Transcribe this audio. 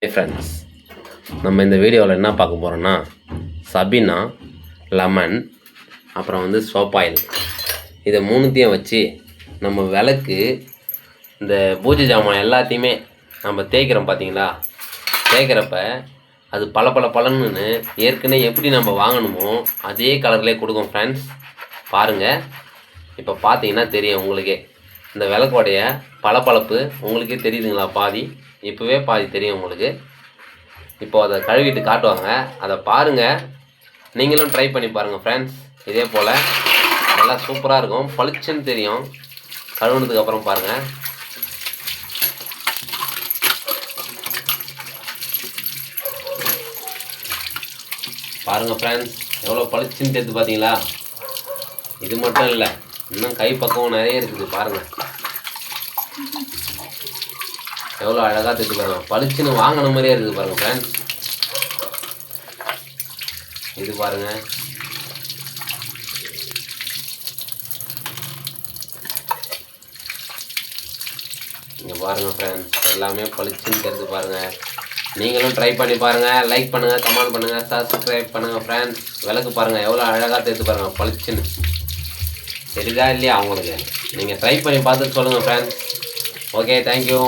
Friends, நம்ம இந்த வீடியோவில் என்ன பார்க்க போகிறோன்னா சபீனா, லெமன், அப்புறம் சோப் ஆயில் இதை மூணுத்தையும் வச்சு நம்ம விளக்கு இந்த பூஜை ஜாமான் எல்லாத்தையுமே நம்ம தேய்க்கிறோம் பார்த்தீங்களா. தேய்க்கிறப்ப அது பளபளன்னு ஏற்கனவே எப்படி நம்ம வாங்கணுமோ அதே கலர்லேயே கொடுக்கும் ஃப்ரெண்ட்ஸ். பாருங்கள், இப்போ பார்த்தீங்கன்னா தெரியும் உங்களுக்கே இந்த விளக்கோடைய பளபளப்பு உங்களுக்கே தெரியுதுங்களா. பாதி இப்போவே பாதி தெரியும் உங்களுக்கு. இப்போ அதை கழுவிட்டு காட்டுவாங்க, அதை பாருங்கள். நீங்களும் ட்ரை பண்ணி பாருங்கள் ஃப்ரெண்ட்ஸ். இதே போல் நல்லா சூப்பராக இருக்கும், பளிச்சுன்னு தெரியும் கழுவுனதுக்கு அப்புறம் பாருங்கள். பாருங்கள் ஃப்ரெண்ட்ஸ், எவ்வளோ பளிச்சுன்னு தெரியுது பார்த்தீங்களா. இது மட்டும் இல்லை, இன்னும் கை பக்கம் நிறைய இருக்குது பாருங்கள். எவ்வளோ அழகாக தெரிஞ்சு பாருங்கள், பளிச்சுன்னு வாங்கின மாதிரியே இருக்குது பாருங்கள் ஃப்ரெண்ட்ஸ். இது பாருங்கள், இங்கே பாருங்கள் ஃப்ரெண்ட்ஸ், எல்லாமே பளிச்சுன்னு தெரிஞ்சு பாருங்கள். நீங்களும் ட்ரை பண்ணி பாருங்கள். லைக் பண்ணுங்கள், கமெண்ட் பண்ணுங்கள், சப்ஸ்கிரைப் பண்ணுங்கள் ஃப்ரெண்ட்ஸ். விளக்கு பாருங்கள் எவ்வளோ அழகாக தெரிஞ்சு பாருங்கள், பளிச்சுன்னு தெரியுதா இல்லையா அவங்களுக்கு. நீங்கள் ட்ரை பண்ணி பார்த்துட்டு சொல்லுங்கள் ஃப்ரெண்ட்ஸ். Okay, thank you.